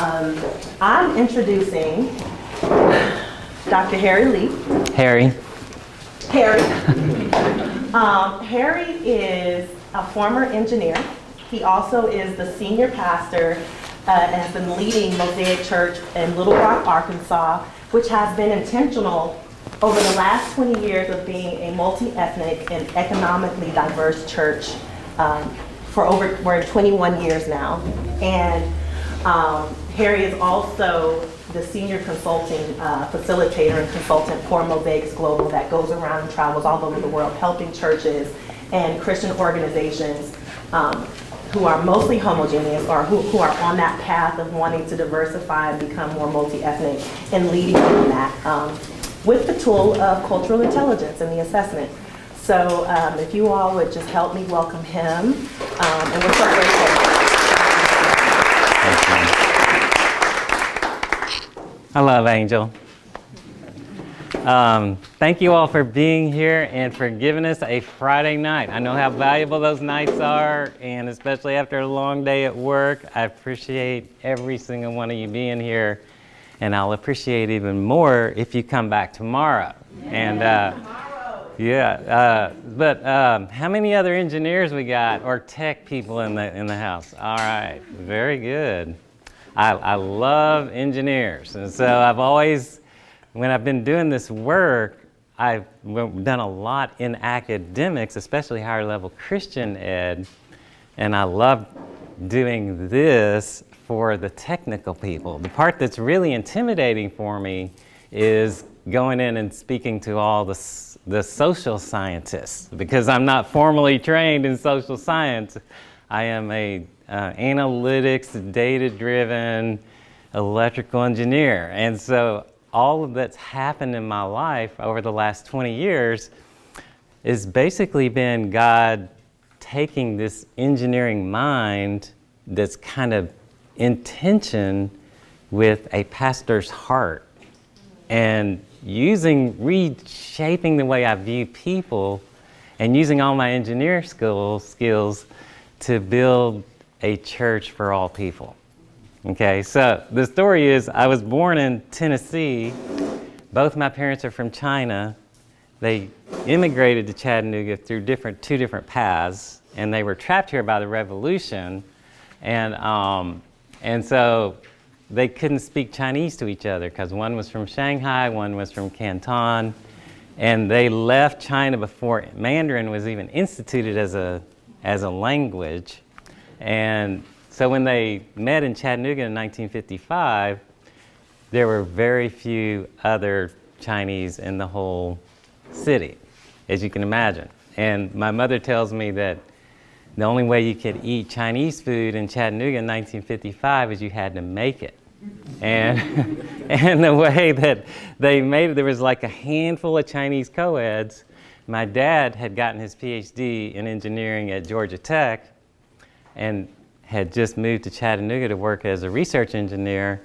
I'm introducing Dr. Harry Lee. Harry. Harry is a former engineer. He also is the senior pastor and has been leading Mosaix Church in Little Rock, Arkansas, which has been intentional over the last 20 years of being a multi-ethnic and economically diverse church we're 21 years now. And Harry is also the senior consulting facilitator and consultant for Mosaix Global that goes around and travels all over the world helping churches and Christian organizations who are mostly homogeneous or who are on that path of wanting to diversify and become more multi-ethnic and leading in that with the tool of cultural intelligence and the assessment. So if you all would just help me welcome him, and we're so grateful. I love Angel. Thank you all for being here and for giving us a Friday night. I know how valuable those nights are, and especially after a long day at work, I appreciate every single one of you being here, and I'll appreciate even more if you come back tomorrow. But how many other engineers we got or tech people in the house? All right, very good. I love engineers, and so I've always, when I've been doing this work, I've done a lot in academics, especially higher level Christian ed, and I love doing this for the technical people. The part that's really intimidating for me is going in and speaking to all the social scientists, because I'm not formally trained in social science. I am a analytics, data-driven electrical engineer. And so all of that's happened in my life over the last 20 years has basically been God taking this engineering mind that's kind of in tension with a pastor's heart and reshaping the way I view people and using all my engineer skills to build a church for all people. Okay, so the story is I was born in Tennessee. Both my parents are from China. They immigrated to Chattanooga through two different paths, and they were trapped here by the revolution. And so they couldn't speak Chinese to each other because one was from Shanghai, one was from Canton, and they left China before Mandarin was even instituted as a language. And so when they met in Chattanooga in 1955, there were very few other Chinese in the whole city, as you can imagine. And my mother tells me that the only way you could eat Chinese food in Chattanooga in 1955 is you had to make it. And the way that they made it, there was like a handful of Chinese co-eds. My dad had gotten his PhD in engineering at Georgia Tech and had just moved to Chattanooga to work as a research engineer,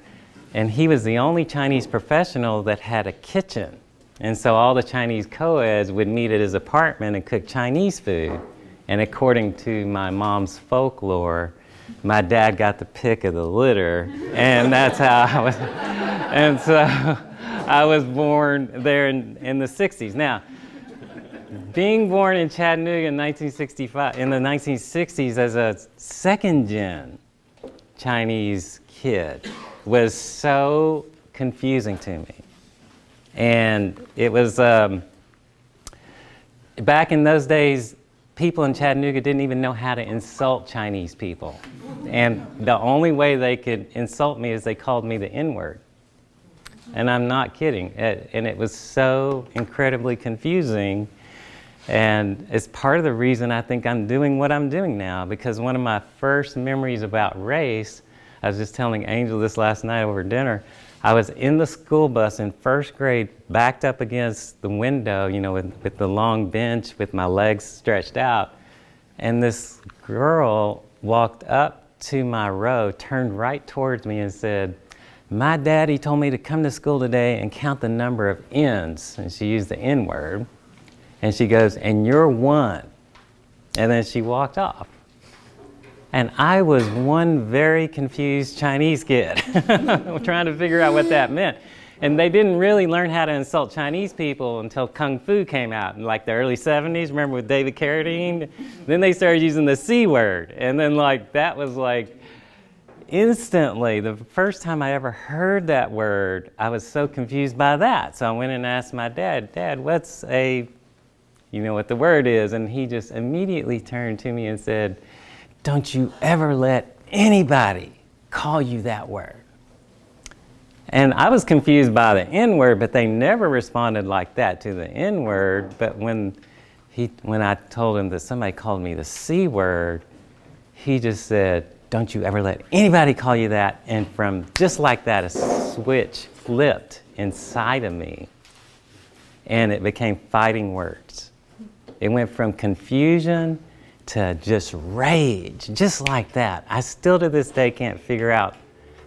and he was the only Chinese professional that had a kitchen. And so all the Chinese co-eds would meet at his apartment and cook Chinese food. And according to my mom's folklore, my dad got the pick of the litter, and that's how I was. And so I was born there in the 60s. Now, being born in Chattanooga in 1965, in the 1960s as a second-gen Chinese kid was so confusing to me. And it was, back in those days, people in Chattanooga didn't even know how to insult Chinese people. And the only way they could insult me is they called me the N-word. And I'm not kidding. And it was so incredibly confusing. And it's part of the reason I think I'm doing what I'm doing now, because one of my first memories about race, I was just telling Angel this last night over dinner, I was in the school bus in first grade, backed up against the window, you know, with the long bench with my legs stretched out, and this girl walked up to my row, turned right towards me and said, "My daddy told me to come to school today and count the number of N's," and she used the N-word. And she goes, "And you're one." And then she walked off. And I was one very confused Chinese kid trying to figure out what that meant. And they didn't really learn how to insult Chinese people until Kung Fu came out in like the early 70s. Remember with David Carradine? Then they started using the C word. And then like that was like instantly, the first time I ever heard that word, I was so confused by that. So I went and asked my dad, Dad, what's a, you know what the word is? And he just immediately turned to me and said, don't you ever let anybody call you that word. And I was confused by the N word, but they never responded like that to the N word. But when I told him that somebody called me the C word, he just said, don't you ever let anybody call you that. And from just like that, a switch flipped inside of me and it became fighting words. It went from confusion to just rage, just like that. I still to this day can't figure out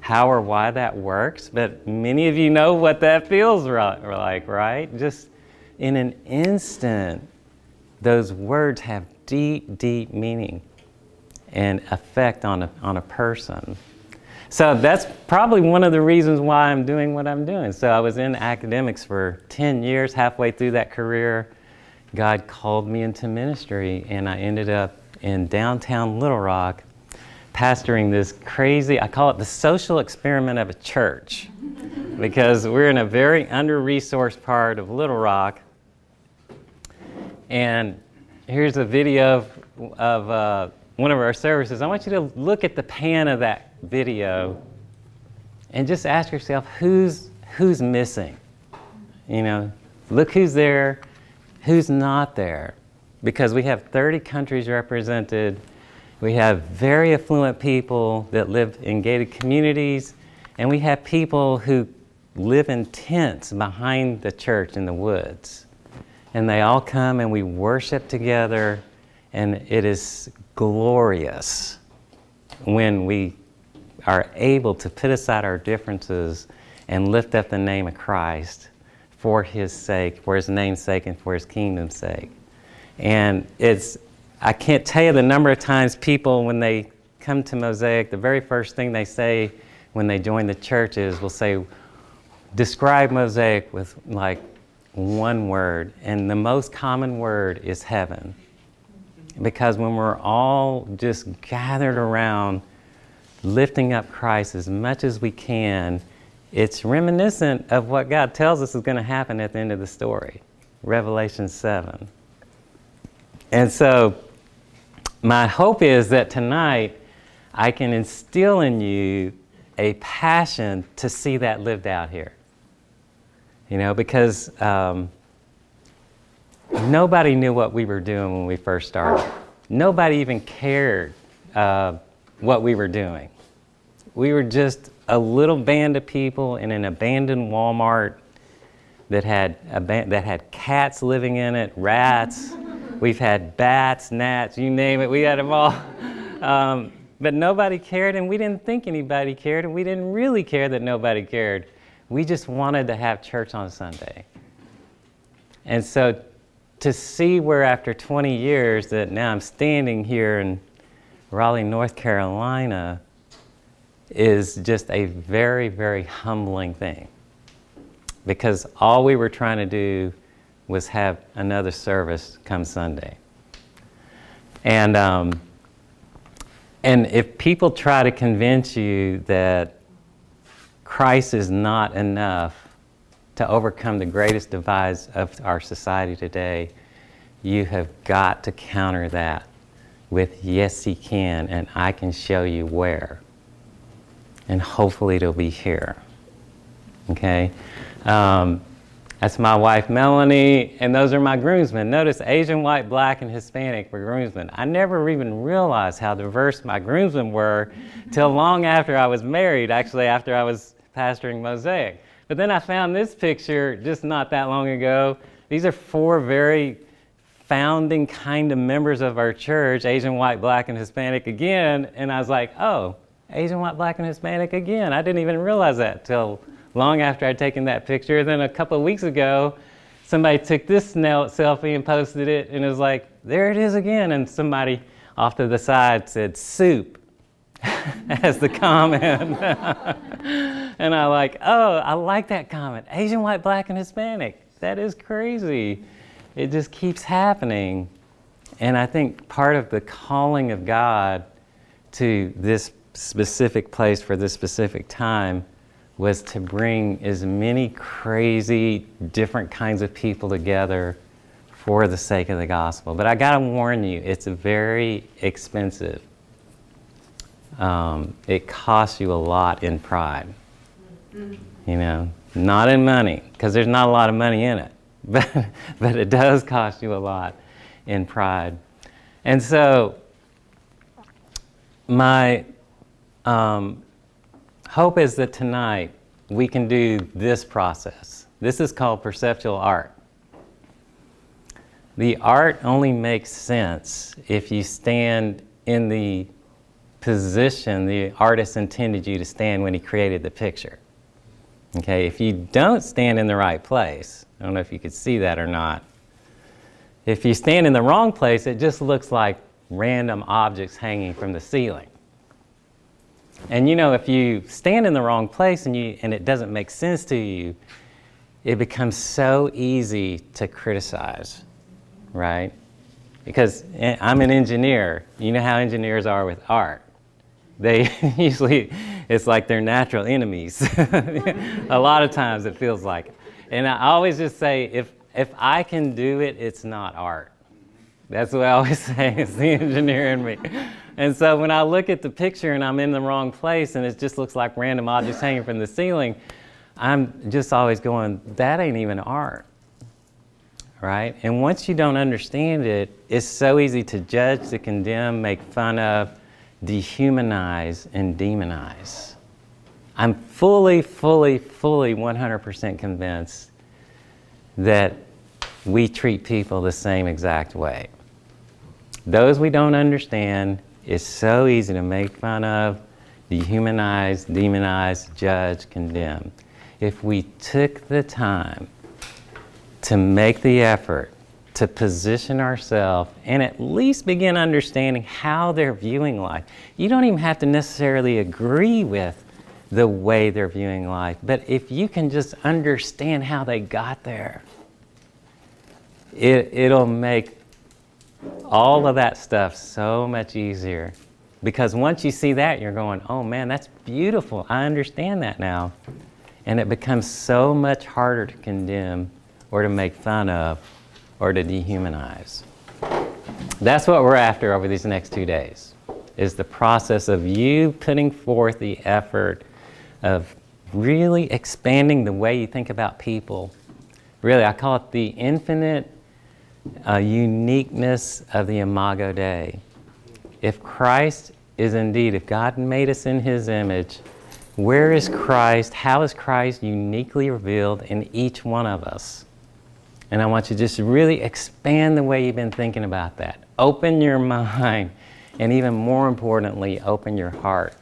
how or why that works, but many of you know what that feels like, right? Just in an instant, those words have deep, deep meaning and effect on a person. So that's probably one of the reasons why I'm doing what I'm doing. So I was in academics for 10 years, halfway through that career, God called me into ministry, and I ended up in downtown Little Rock pastoring this crazy, I call it the social experiment of a church, because we're in a very under-resourced part of Little Rock. And here's a video of one of our services. I want you to look at the pan of that video and just ask yourself, who's missing? You know, look who's there, who's not there. Because we have 30 countries represented. We have very affluent people that live in gated communities, and we have people who live in tents behind the church in the woods. And they all come and we worship together, and it is glorious when we are able to put aside our differences and lift up the name of Christ for His sake, for His name's sake, and for His kingdom's sake. And I can't tell you the number of times people, when they come to Mosaix, the very first thing they say when they join the church is, we'll say, describe Mosaix with like one word. And the most common word is heaven. Because when we're all just gathered around lifting up Christ as much as we can, it's reminiscent of what God tells us is going to happen at the end of the story, Revelation 7. And so my hope is that tonight I can instill in you a passion to see that lived out here. You know, because nobody knew what we were doing when we first started. Nobody even cared what we were doing. We were just a little band of people in an abandoned Walmart that had cats living in it, rats. We've had bats, gnats, you name it, we had them all. But nobody cared, and we didn't think anybody cared, and we didn't really care that nobody cared. We just wanted to have church on Sunday. And so to see where after 20 years that now I'm standing here in Raleigh, North Carolina, is just a very, very humbling thing. Because all we were trying to do was have another service come Sunday. And if people try to convince you that Christ is not enough to overcome the greatest divides of our society today, you have got to counter that with, yes, He can, and I can show you where. And hopefully it'll be here. Okay? That's my wife, Melanie, and those are my groomsmen. Notice Asian, white, black, and Hispanic were groomsmen. I never even realized how diverse my groomsmen were till long after I was married, actually after I was pastoring Mosaix. But then I found this picture just not that long ago. These are 4 very founding kind of members of our church, Asian, white, black, and Hispanic again, and I was like, oh, Asian, white, black, and Hispanic again. I didn't even realize that till long after I'd taken that picture. Then a couple of weeks ago, somebody took this selfie and posted it, and it was like, there it is again. And somebody off to the side said soup as the comment. And I like that comment. Asian, white, black, and Hispanic. That is crazy. It just keeps happening. And I think part of the calling of God to this specific place for this specific time was to bring as many crazy, different kinds of people together for the sake of the gospel. But I gotta warn you, it's very expensive. It costs you a lot in pride. You know, not in money, because there's not a lot of money in it, but it does cost you a lot in pride. And so my hope is that tonight we can do this process. This is called perceptual art. The art only makes sense if you stand in the position the artist intended you to stand when he created the picture. Okay, if you don't stand in the right place, I don't know if you could see that or not. If you stand in the wrong place, it just looks like random objects hanging from the ceiling. And you know, if you stand in the wrong place and it doesn't make sense to you, it becomes so easy to criticize, right? Because I'm an engineer. You know how engineers are with art. They usually, it's like they're natural enemies. A lot of times it feels like. And I always just say, if I can do it, it's not art. That's what I always say, it's the engineer in me. And so when I look at the picture and I'm in the wrong place and it just looks like random objects hanging from the ceiling, I'm just always going, that ain't even art, right? And once you don't understand it, it's so easy to judge, to condemn, make fun of, dehumanize, and demonize. I'm fully 100% convinced that we treat people the same exact way. Those we don't understand, it's so easy to make fun of, dehumanize, demonize, judge, condemn. If we took the time to make the effort to position ourselves and at least begin understanding how they're viewing life. You don't even have to necessarily agree with the way they're viewing life, but if you can just understand how they got there, it'll make all of that stuff so much easier. Because once you see that, you're going, oh man, that's beautiful. I understand that now. And it becomes so much harder to condemn or to make fun of or to dehumanize. That's what we're after over these next 2 days, is the process of you putting forth the effort of really expanding the way you think about people. Really, I call it the infinite uniqueness of the Imago Dei. If Christ is indeed, if God made us in His image, where is Christ? How is Christ uniquely revealed in each one of us? And I want you to just really expand the way you've been thinking about that. Open your mind, and even more importantly, open your heart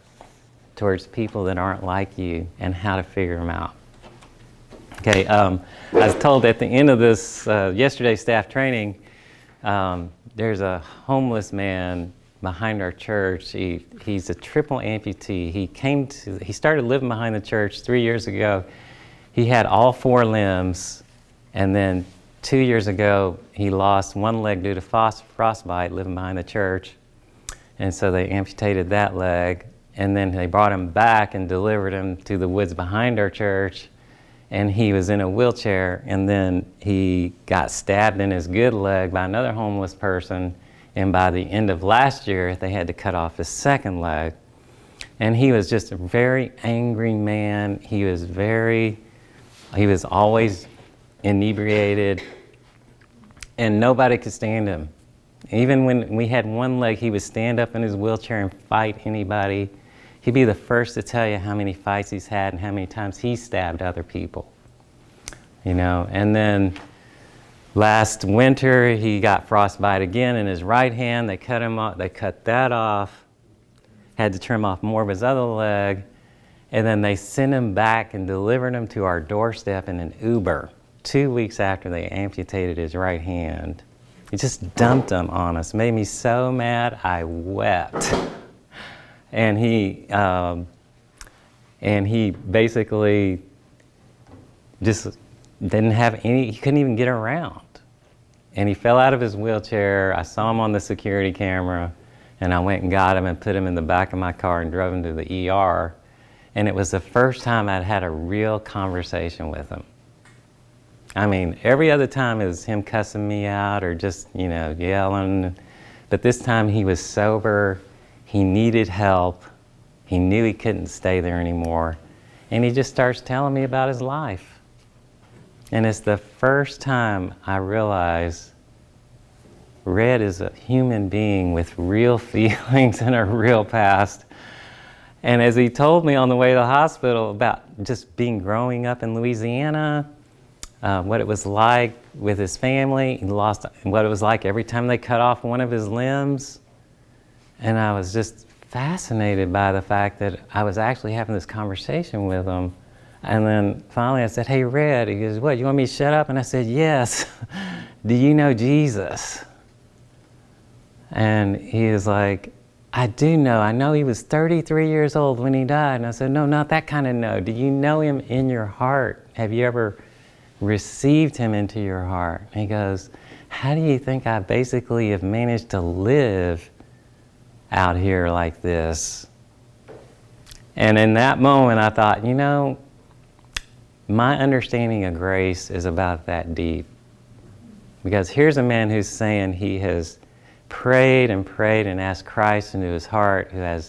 towards people that aren't like you and how to figure them out. Okay, I was told at the end of this yesterday's staff training, there's a homeless man behind our church. He's a triple amputee. He started living behind the church 3 years ago. He had all 4 limbs, and then 2 years ago he lost one leg due to frostbite living behind the church, and so they amputated that leg, and then they brought him back and delivered him to the woods behind our church, and he was in a wheelchair, and then he got stabbed in his good leg by another homeless person, and by the end of last year they had to cut off his second leg. And he was just a very angry man. He was always inebriated, and nobody could stand him. Even when we had one leg, he would stand up in his wheelchair and fight anybody. He'd be the first to tell you how many fights he's had and how many times he stabbed other people. You know, and then last winter he got frostbite again in his right hand. They cut him off. They cut that off. Had to trim off more of his other leg, and then they sent him back and delivered him to our doorstep in an Uber 2 weeks after they amputated his right hand. He just dumped them on us, made me so mad I wept. And he basically just didn't have any, he couldn't even get around. And he fell out of his wheelchair. I saw him on the security camera, and I went and got him and put him in the back of my car and drove him to the ER. And it was the first time I'd had a real conversation with him. I mean, every other time it was him cussing me out or just, yelling. But this time he was sober, he needed help, he knew he couldn't stay there anymore. And he just starts telling me about his life. And it's the first time I realized Red is a human being with real feelings and a real past. And as he told me on the way to the hospital about just growing up in Louisiana, what it was like with his family, what it was like every time they cut off one of his limbs. And I was just fascinated by the fact that I was actually having this conversation with him. And then finally I said, "Hey, Red," he goes, "What, you want me to shut up?" And I said, "Yes." "Do you know Jesus?" And he was like, "I do know. I know he was 33 years old when he died." And I said, "No, not that kind of know. Do you know him in your heart? Have you ever received him into your heart?" And he goes, "How do you think I basically have managed to live out here like this?" And in that moment I thought, my understanding of grace is about that deep. Because here's a man who's saying he has prayed and prayed and asked Christ into his heart, who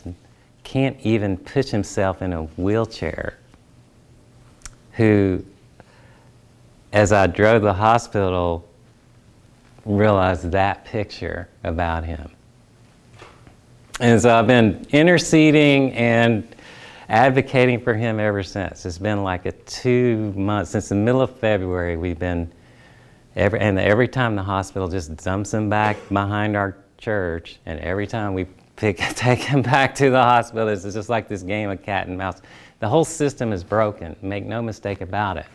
can't even push himself in a wheelchair, who, as I drove to the hospital, realized that picture about him. And so I've been interceding and advocating for him ever since. It's been like 2 months, since the middle of February, we've been, every time the hospital just dumps him back behind our church, and every time we take him back to the hospital, it's just like this game of cat and mouse. The whole system is broken, make no mistake about it.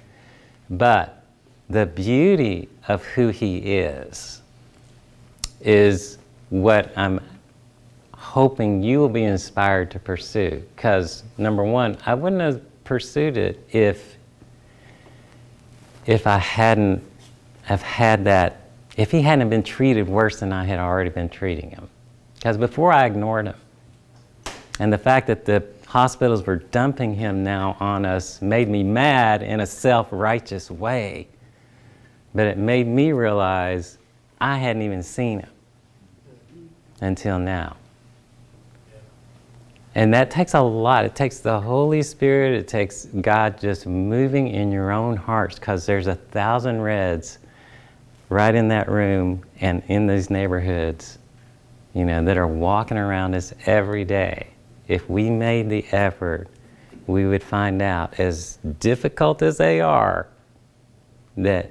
But the beauty of who he is what I'm hoping you will be inspired to pursue. Because number one, I wouldn't have pursued it if I hadn't have had that, if he hadn't been treated worse than I had already been treating him. Because before I ignored him. And the fact that the hospitals were dumping him now on us made me mad in a self-righteous way. But it made me realize I hadn't even seen him until now. And that takes a lot. It takes the Holy Spirit. It takes God just moving in your own hearts, because there's 1,000 Reds right in that room and in these neighborhoods, that are walking around us every day. If we made the effort, we would find out, as difficult as they are, that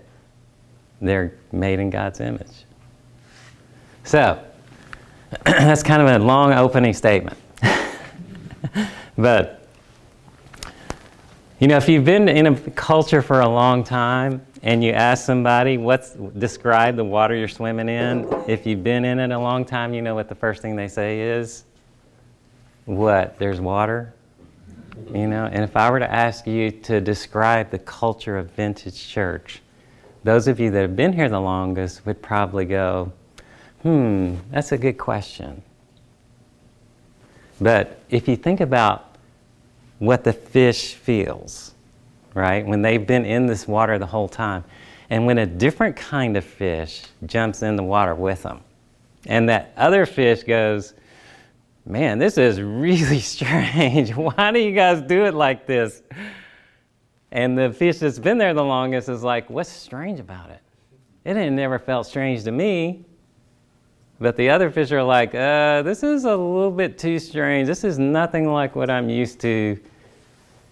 they're made in God's image. So, that's kind of a long opening statement. But, if you've been in a culture for a long time and you ask somebody, describe the water you're swimming in, if you've been in it a long time, you know what the first thing they say is? What? There's water? And if I were to ask you to describe the culture of Vintage Church, those of you that have been here the longest would probably go, that's a good question. But if you think about what the fish feels, right, when they've been in this water the whole time, and when a different kind of fish jumps in the water with them, and that other fish goes, "Man, this is really strange. Why do you guys do it like this?" And the fish that's been there the longest is like, "What's strange about it? It never felt strange to me." But the other fish are like, "This is a little bit too strange. This is nothing like what I'm used to."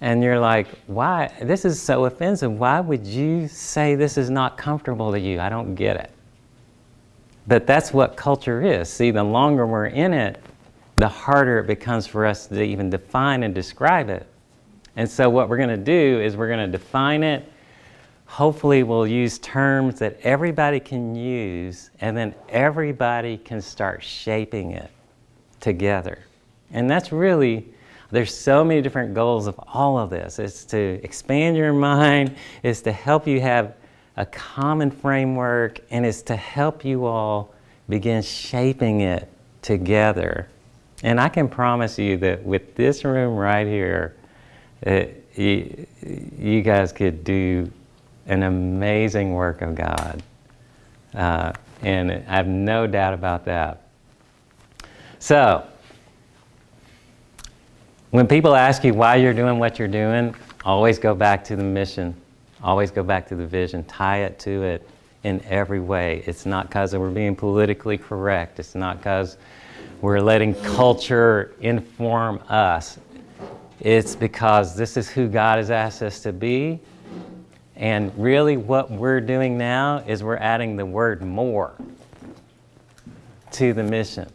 And you're like, "Why? This is so offensive. Why would you say this is not comfortable to you? I don't get it." But that's what culture is. See, the longer we're in it, the harder it becomes for us to even define and describe it. And so what we're going to do is we're going to define it. hopefully we'll use terms that everybody can use, and then everybody can start shaping it together. And that's really, there's so many different goals of all of this. It's to expand your mind, it's to help you have a common framework, and it's to help you all begin shaping it together. And I can promise you that with this room right here, you guys could do an amazing work of God. And I have no doubt about that. So, when people ask you why you're doing what you're doing, always go back to the mission. Always go back to the vision. Tie it to it in every way. It's not because we're being politically correct. It's not because we're letting culture inform us. It's because this is who God has asked us to be. And really what we're doing now is we're adding the word more to the mission.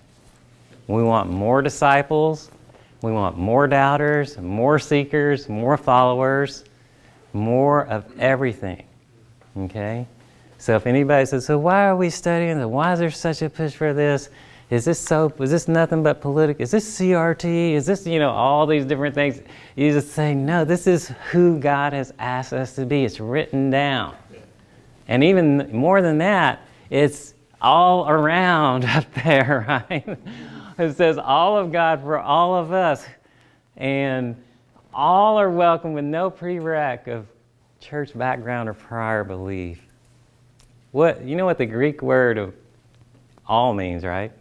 We want more disciples. We want more doubters, more seekers, more followers, more of everything. Okay? So if anybody says, so why are we studying this? Why is there such a push for this? Is this nothing but political? Is this CRT? Is this, all these different things? You just say, no, this is who God has asked us to be. It's written down. And even more than that, it's all around up there, right? It says all of God for all of us. And all are welcome with no prereq of church background or prior belief. You know what the Greek word of all means, right?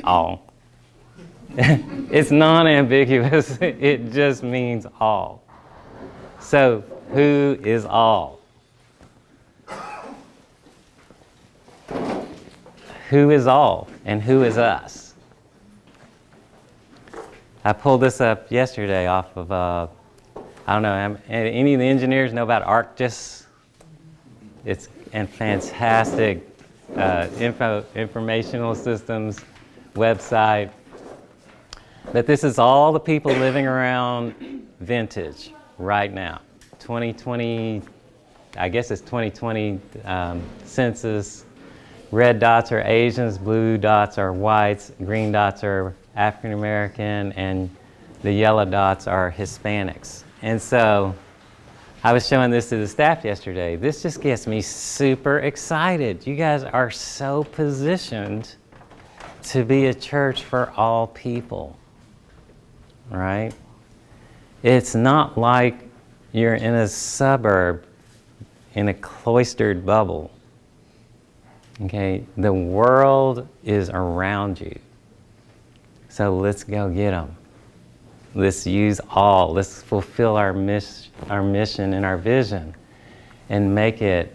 All. It's non-ambiguous. It just means all. So, who is all? Who is all and who is us? I pulled this up yesterday off of, I don't know, any of the engineers know about ArcGIS? It's a fantastic informational systems website. But this is all the people living around Vintage right now. 2020, I guess it's 2020 census. Red dots are Asians, blue dots are whites, green dots are African American, and the yellow dots are Hispanics. And so I was showing this to the staff yesterday. This just gets me super excited. You guys are so positioned to be a church for all people, right? It's not like you're in a suburb in a cloistered bubble. Okay, the world is around you. So let's go get them. Let's use all. Let's fulfill our mission and our vision and make it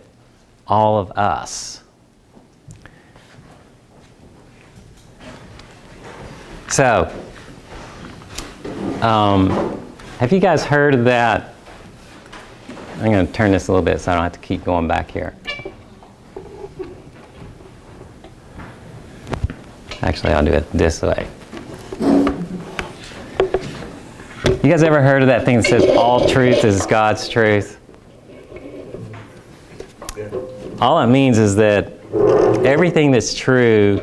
all of us. So, have you guys heard of that? I'm going to turn this a little bit so I don't have to keep going back here. Actually, I'll do it this way. You guys ever heard of that thing that says all truth is God's truth? All it means is that everything that's true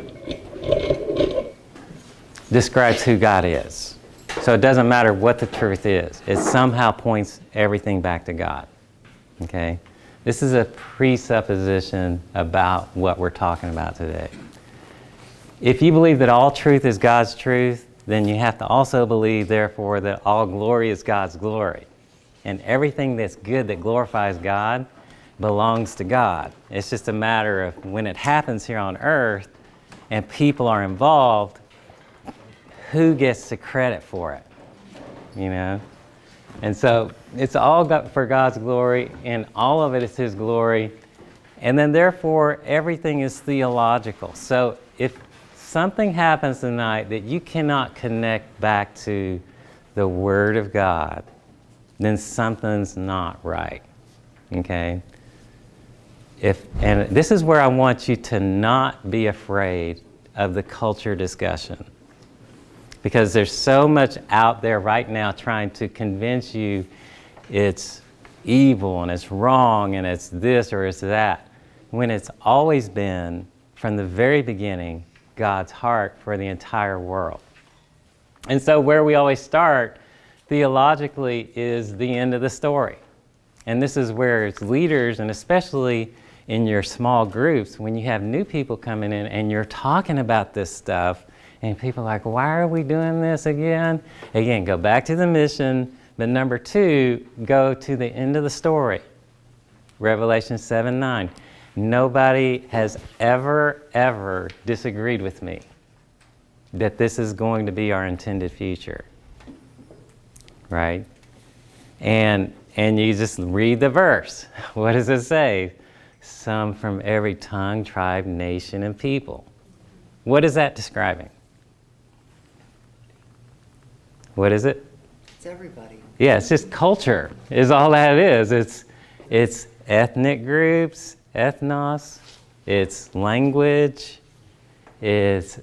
describes who God is. So it doesn't matter what the truth is. It somehow points everything back to God. Okay? This is a presupposition about what we're talking about today. If you believe that all truth is God's truth, then you have to also believe, therefore, that all glory is God's glory. And everything that's good that glorifies God belongs to God. It's just a matter of when it happens here on earth and people are involved, who gets the credit for it, And so it's all for God's glory, and all of it is His glory. And then therefore, everything is theological. So if something happens tonight that you cannot connect back to the Word of God, then something's not right, okay? And this is where I want you to not be afraid of the culture discussion. Because there's so much out there right now trying to convince you it's evil and it's wrong and it's this or it's that, when it's always been, from the very beginning, God's heart for the entire world. And so where we always start theologically is the end of the story. And this is where it's leaders, and especially in your small groups, when you have new people coming in and you're talking about this stuff, and people are like, why are we doing this again? Again, go back to the mission, but number 2, go to the end of the story. Revelation 7:9. Nobody has ever disagreed with me that this is going to be our intended future, right? And you just read the verse. What does it say? Some from every tongue, tribe, nation, and people. What is that describing? What is it? It's everybody. Yeah, it's just culture is all that it is. It's ethnic groups, ethnos, it's language, it's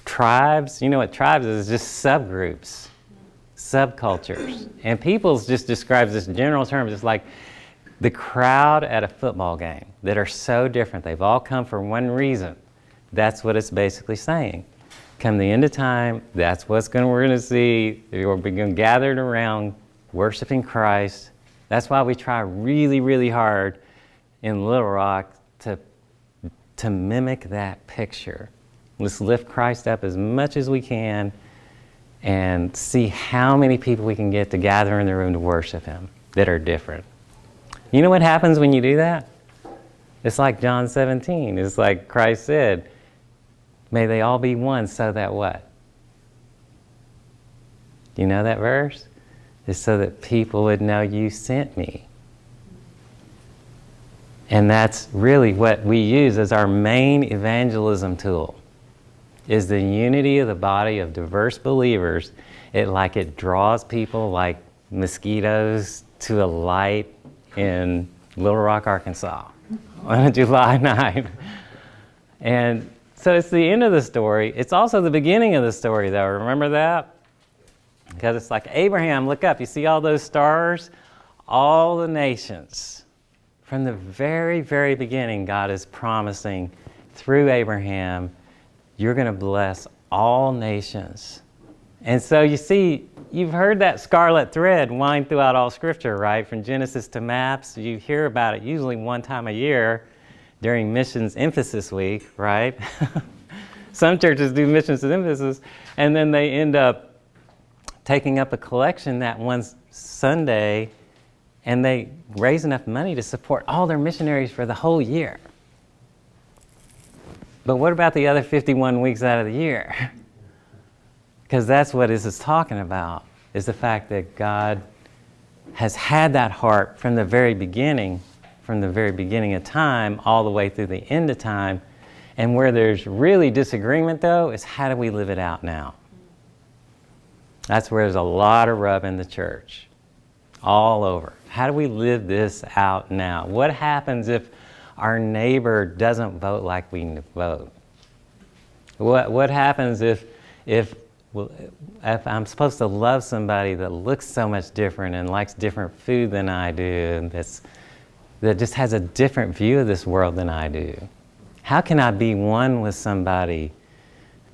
tribes. You know what tribes is? Just subgroups, subcultures. And peoples just describes this general term, just like the crowd at a football game that are so different. They've all come for one reason. That's what it's basically saying. Come the end of time, that's we're going to see. We're going to gathered around worshiping Christ. That's why we try really, really hard in Little Rock to mimic that picture. Let's lift Christ up as much as we can and see how many people we can get to gather in the room to worship Him that are different. You know what happens when you do that? It's like John 17. It's like Christ said, may they all be one so that what? Do you know that verse? It's so that people would know you sent me. And that's really what we use as our main evangelism tool, is the unity of the body of diverse believers. It draws people like mosquitoes to a light in Little Rock, Arkansas on July 9th. And so it's the end of the story. It's also the beginning of the story, though. Remember that? Because it's like, Abraham, look up. You see all those stars? All the nations. From the very, very beginning, God is promising through Abraham, you're going to bless all nations. And so you see, you've heard that scarlet thread wind throughout all Scripture, right? From Genesis to Maps, you hear about it usually one time a year during Missions Emphasis Week, right? Some churches do Missions Emphasis, and then they end up taking up a collection that one Sunday, and they raise enough money to support all their missionaries for the whole year. But what about the other 51 weeks out of the year? Because that's what this is talking about, is the fact that God has had that heart from the very beginning of time, all the way through the end of time. And where there's really disagreement, though, is how do we live it out now? That's where there's a lot of rub in the church, all over. How do we live this out now? What happens if our neighbor doesn't vote like we vote? What happens if I'm supposed to love somebody that looks so much different and likes different food than I do, and that just has a different view of this world than I do? How can I be one with somebody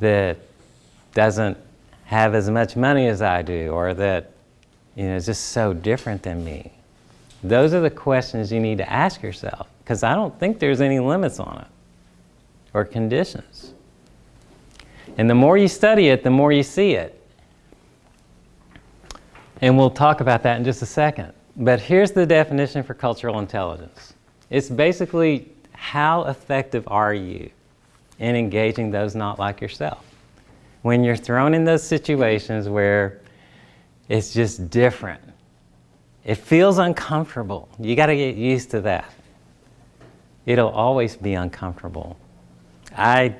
that doesn't have as much money as I do, or that is just so different than me? Those are the questions you need to ask yourself, because I don't think there's any limits on it or conditions. And the more you study it, the more you see it. And we'll talk about that in just a second. But here's the definition for cultural intelligence. It's basically, how effective are you in engaging those not like yourself? When you're thrown in those situations where it's just different, it feels uncomfortable. You got to get used to that. It'll always be uncomfortable. I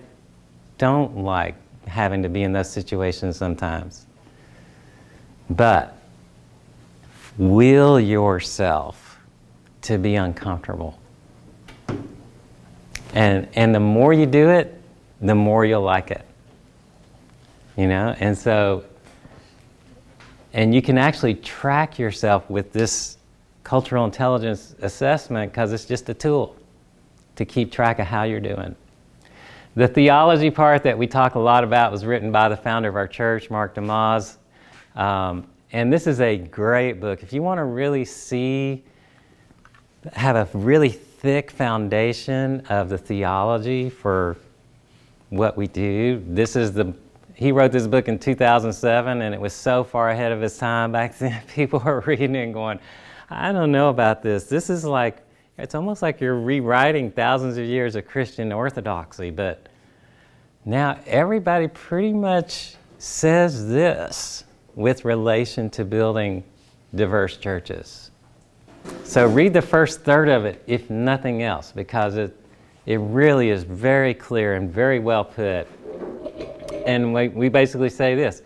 don't like having to be in those situations sometimes. But will yourself to be uncomfortable. And the more you do it, the more you'll like it. And so, and you can actually track yourself with this cultural intelligence assessment because it's just a tool to keep track of how you're doing. The theology part that we talk a lot about was written by the founder of our church, Mark DeMoss. And this is a great book. If you want to really have a really thick foundation of the theology for what we do, he wrote this book in 2007, and it was so far ahead of his time back then. People were reading it and going, I don't know about this. This is like, it's almost like you're rewriting thousands of years of Christian orthodoxy, but now everybody pretty much says this with relation to building diverse churches. So read the first third of it, if nothing else, because it really is very clear and very well put. And we basically say this.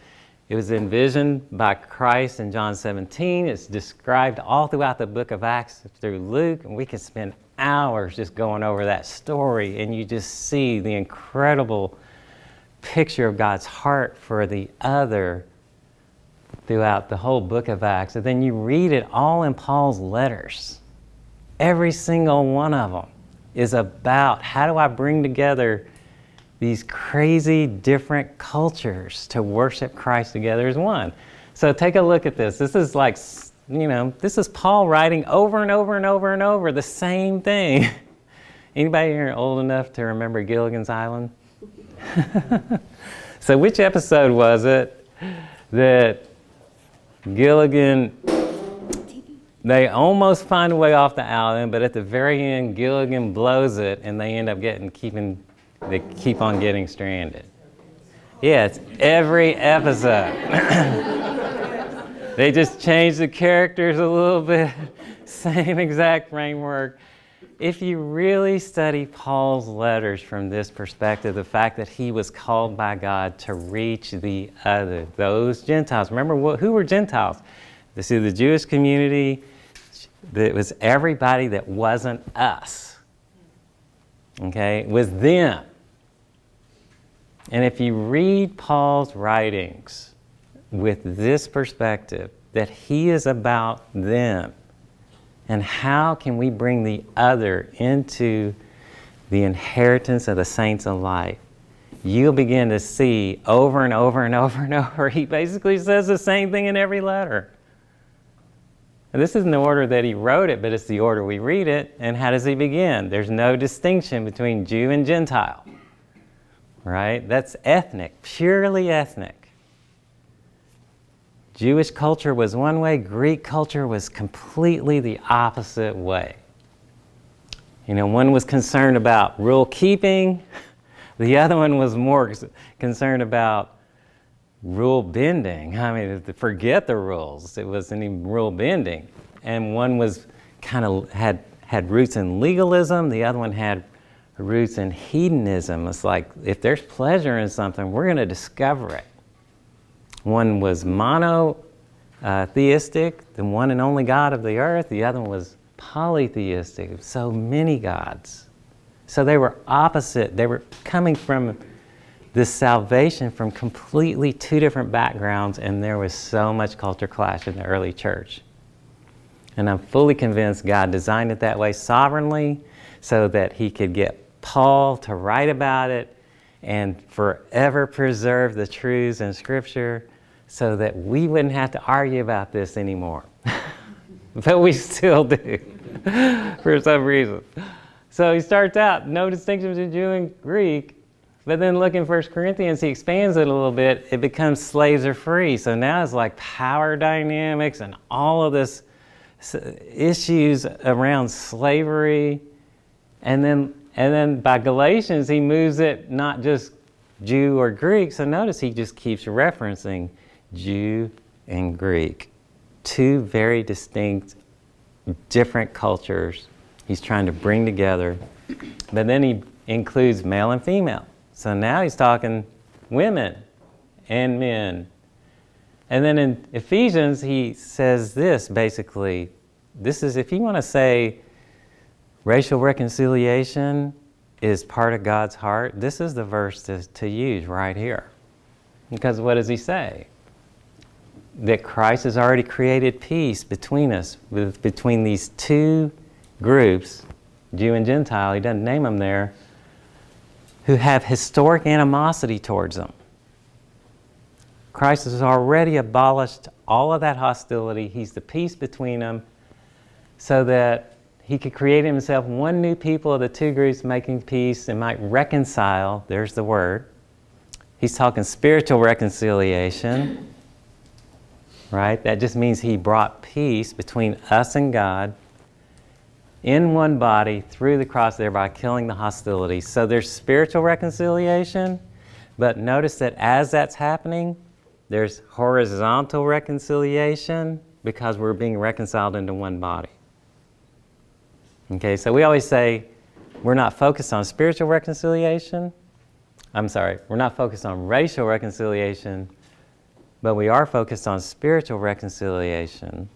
It was envisioned by Christ in John 17. It's described all throughout the book of Acts through Luke, and we could spend hours just going over that story, and you just see the incredible picture of God's heart for the other throughout the whole book of Acts. And then you read it all in Paul's letters. Every single one of them is about how do I bring together these crazy different cultures to worship Christ together as one. So take a look at this. This is like, this is Paul writing over and over and over and over the same thing. Anybody here old enough to remember Gilligan's Island? So which episode was it that Gilligan, they almost find a way off the island, but at the very end, Gilligan blows it, and they end up they keep on getting stranded. Yeah, it's every episode. They just change the characters a little bit, same exact framework. If you really study Paul's letters from this perspective, the fact that he was called by God to reach the other, those Gentiles. Remember, who were Gentiles? This is the Jewish community. It was everybody that wasn't us. Okay? It was them. And if you read Paul's writings with this perspective, that he is about them, and how can we bring the other into the inheritance of the saints of light, you'll begin to see over and over and over and over, he basically says the same thing in every letter. And this isn't the order that he wrote it, but it's the order we read it. And how does he begin? There's no distinction between Jew and Gentile. Right? That's ethnic, purely ethnic. Jewish culture was one way, Greek culture was completely the opposite way. One was concerned about rule keeping, the other one was more concerned about rule bending. I mean, forget the rules, it wasn't even rule bending. And one was kind of had roots in legalism, the other one had roots in hedonism. It's like, if there's pleasure in something, we're going to discover it. One was monotheistic, the one and only God of the earth. The other one was polytheistic, so many gods. So they were opposite. They were coming from this salvation from completely two different backgrounds, and there was so much culture clash in the early church. And I'm fully convinced God designed it that way sovereignly so that he could get Paul to write about it and forever preserve the truths in Scripture so that we wouldn't have to argue about this anymore. But we still do, for some reason. So he starts out, no distinction between Jew and Greek, but then look in 1 Corinthians, he expands it a little bit. It becomes slaves are free. So now it's like power dynamics and all of this issues around slavery. And then by Galatians, he moves it not just Jew or Greek. So notice he just keeps referencing Jew and Greek. Two very distinct, different cultures he's trying to bring together. But then he includes male and female. So now he's talking women and men. And then in Ephesians, he says this basically. This is, if you want to say racial reconciliation is part of God's heart, this is the verse to use right here. Because what does he say? that Christ has already created peace between us, between these two groups, Jew and Gentile, he doesn't name them there, who have historic animosity towards them. Christ has already abolished all of that hostility. He's the peace between them so that he could create himself one new people of the two groups making peace and might reconcile. There's the word. He's talking spiritual reconciliation, right? That just means he brought peace between us and God in one body through the cross, thereby killing the hostility. So there's spiritual reconciliation, but notice that as that's happening, there's horizontal reconciliation because we're being reconciled into one body. Okay, so we always say we're not focused on spiritual reconciliation. We're not focused on racial reconciliation, but we are focused on spiritual reconciliation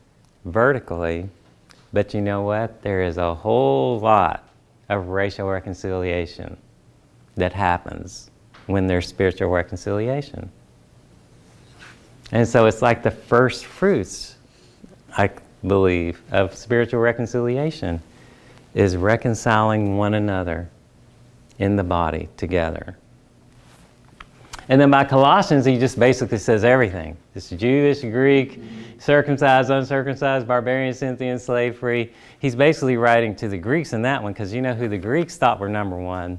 vertically. But you know what? There is a whole lot of racial reconciliation that happens when there's spiritual reconciliation. And so it's like the first fruits, I believe, of spiritual reconciliation is reconciling one another in the body together. And then by Colossians, he just basically says everything. It's Jewish, Greek, circumcised, uncircumcised, barbarian, Scythian, slave free. He's basically writing to the Greeks in that one because you know who the Greeks thought were number one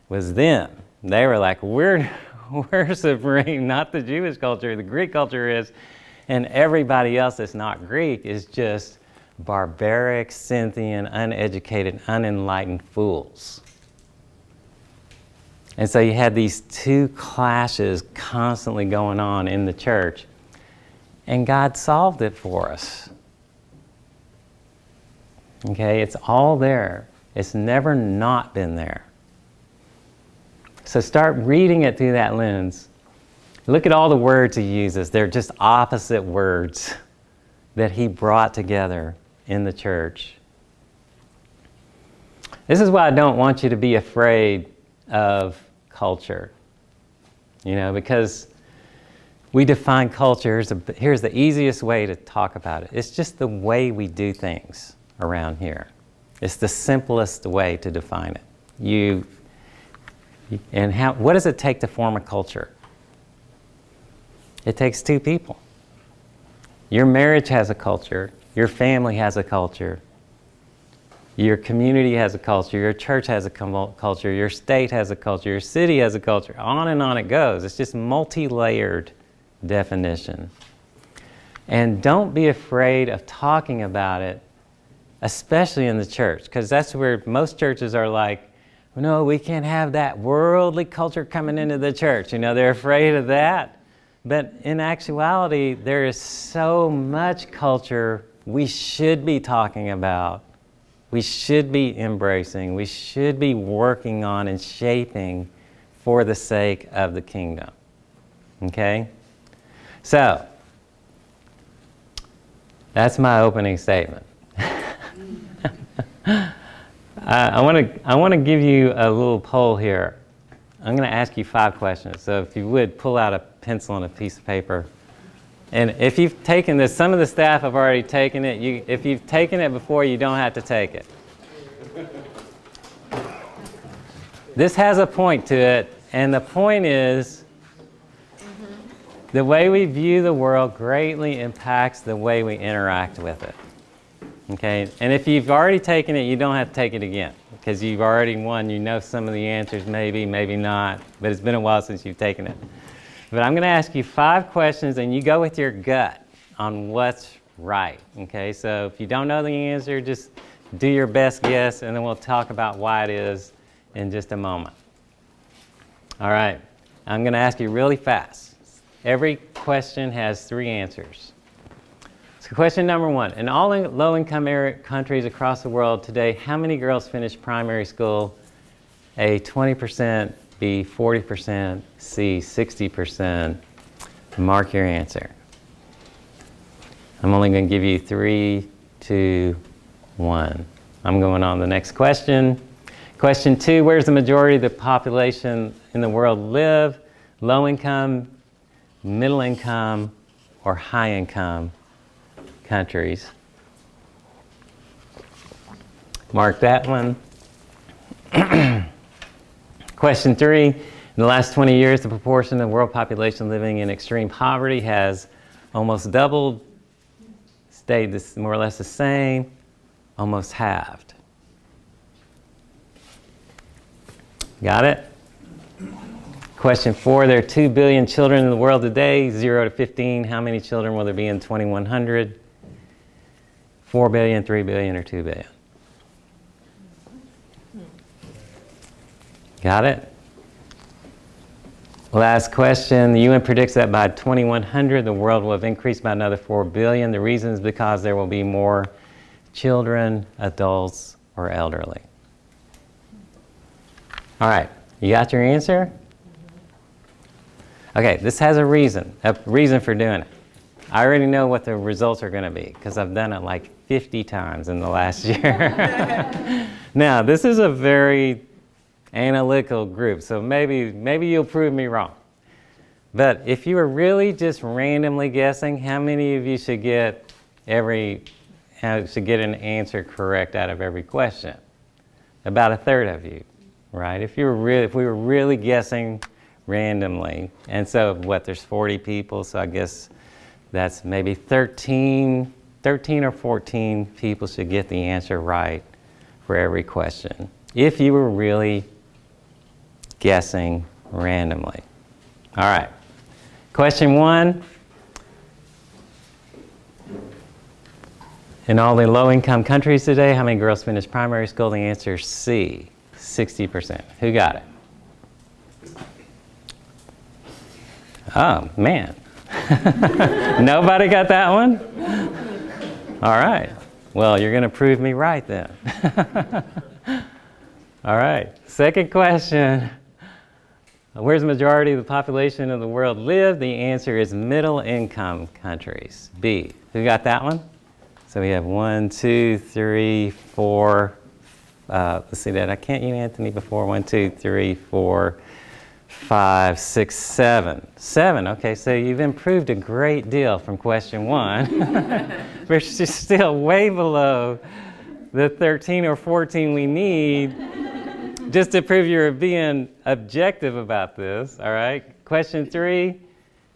was them. They were like, we're supreme, not the Jewish culture. The Greek culture is, and everybody else that's not Greek is just barbaric, Scythian, uneducated, unenlightened fools. And so you had these two clashes constantly going on in the church. And God solved it for us. Okay, it's all there. It's never not been there. So start reading it through that lens. Look at all the words he uses. They're just opposite words that he brought together in the church. This is why I don't want you to be afraid of culture. You know, because we define culture. Here's the easiest way to talk about it. It's just the way we do things around here. It's the simplest way to define it. What does it take to form a culture? It takes two people. Your marriage has a culture. Your family has a culture. Your community has a culture. Your church has a culture. Your state has a culture. Your city has a culture. On and on it goes. It's just multi-layered definition. And don't be afraid of talking about it, especially in the church, because that's where most churches are like, no, we can't have that worldly culture coming into the church. You know, they're afraid of that. But in actuality, there is so much culture we should be talking about. We should be embracing. We should be working on and shaping for the sake of the kingdom. Okay? So, that's my opening statement. I want to give you a little poll here. I'm going to ask you 5 questions. So if you would, pull out a pencil and a piece of paper. And if you've taken this, some of the staff have already taken it. If you've taken it before, you don't have to take it. This has a point to it, and the point is the way we view the world greatly impacts the way we interact with it. Okay, and if you've already taken it, you don't have to take it again because you've already won. You know some of the answers, maybe, maybe not, but it's been a while since you've taken it. But I'm going to ask you 5 questions, and you go with your gut on what's right. Okay, so if you don't know the answer, just do your best guess, and then we'll talk about why it is in just a moment. All right, I'm going to ask you really fast. Every question has 3 answers. So question number 1, in all low-income countries across the world today, how many girls finish primary school? A, 20%, B, 40%, C, 60%. Mark your answer. I'm only going to give you 3, 2, 1. I'm going on to the next question. Question 2, where's the majority of the population in the world live? Low income, middle income, or high-income countries? Mark that one. Question 3. In the last 20 years, the proportion of the world population living in extreme poverty has almost doubled, stayed this, more or less the same, almost halved. Got it? Question 4. There are 2 billion children in the world today, 0 to 15. How many children will there be in 2100? 4 billion, 3 billion, or 2 billion? Got it? Last question. The UN predicts that by 2100, the world will have increased by another 4 billion. The reason is because there will be more children, adults, or elderly. All right, you got your answer? Okay, this has a reason for doing it. I already know what the results are going to be because I've done it like 50 times in the last year. Now, this is a very analytical group, so maybe you'll prove me wrong. But if you were really just randomly guessing, how many of you should get an answer correct out of every question? About a third of you, right? If we were really guessing randomly, and so there's 40 people, so I guess that's maybe 13 or 14 people should get the answer right for every question. If you were really guessing randomly. All right. Question 1. In all the low-income countries today, how many girls finish primary school? The answer is C, 60%. Who got it? Oh, man. Nobody got that one? All right. Well, you're going to prove me right then. All right. Second question. Where's the majority of the population of the world live? The answer is middle-income countries. B. Who got that one? So we have 1, 2, 3, 4. Let's see that. I can't you, Anthony, before. 1, 2, 3, 4, 5, 6, 7. 7. Okay, so you've improved a great deal from question 1. We're still way below the 13 or 14 we need just to prove you're being objective about this, all right? Question 3, in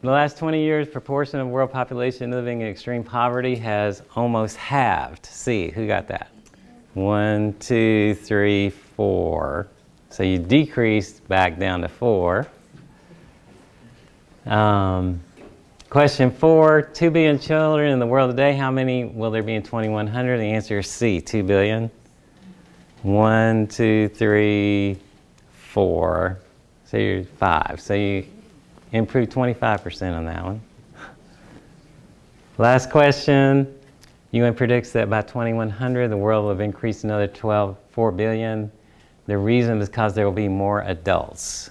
the last 20 years, proportion of world population living in extreme poverty has almost halved. C, who got that? 1, 2, 3, 4. So you decreased back down to 4. Question 4, 2 billion children in the world today. How many will there be in 2100? The answer is C, 2 billion. 1, 2, 3, 4. So you're 5. So you improved 25% on that one. Last question. UN predicts that by 2100, the world will have increased another 4 billion. The reason is because there will be more adults.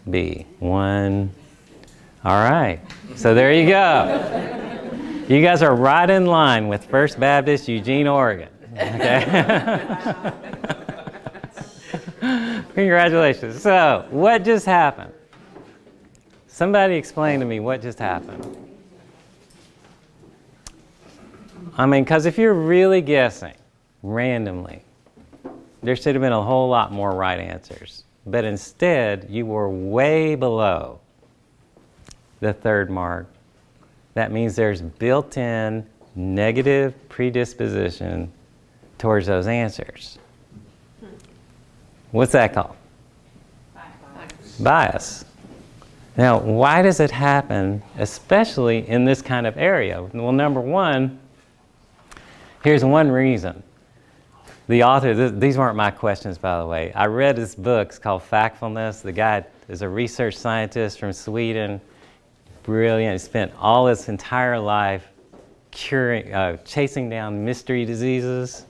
B, 1. All right. So there you go. You guys are right in line with First Baptist, Eugene, Oregon. Okay? Congratulations. So, what just happened? Somebody explain to me what just happened. I mean, because if you're really guessing randomly, there should have been a whole lot more right answers. But instead, you were way below the third mark. That means there's built-in negative predisposition towards those answers. What's that called? Bias. Now, why does it happen, especially in this kind of area? Well, number one, here's one reason. The author, these weren't my questions, by the way. I read this book. It's called Factfulness. The guy is a research scientist from Sweden. Brilliant. He spent all his entire life chasing down mystery diseases.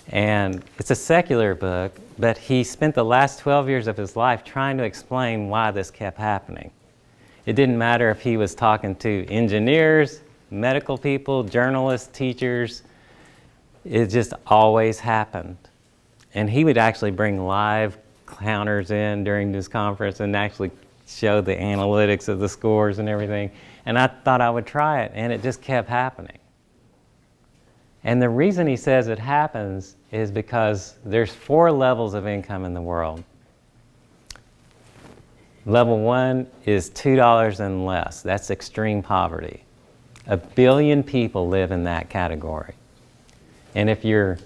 And it's a secular book, but he spent the last 12 years of his life trying to explain why this kept happening. It didn't matter if he was talking to engineers, medical people, journalists, teachers. It just always happened. And he would actually bring live counters in during this conference and actually show the analytics of the scores and everything. And I thought I would try it, and it just kept happening. And the reason he says it happens is because there's 4 levels of income in the world. Level 1 is $2 and less. That's extreme poverty. 1 billion people live in that category. And if you're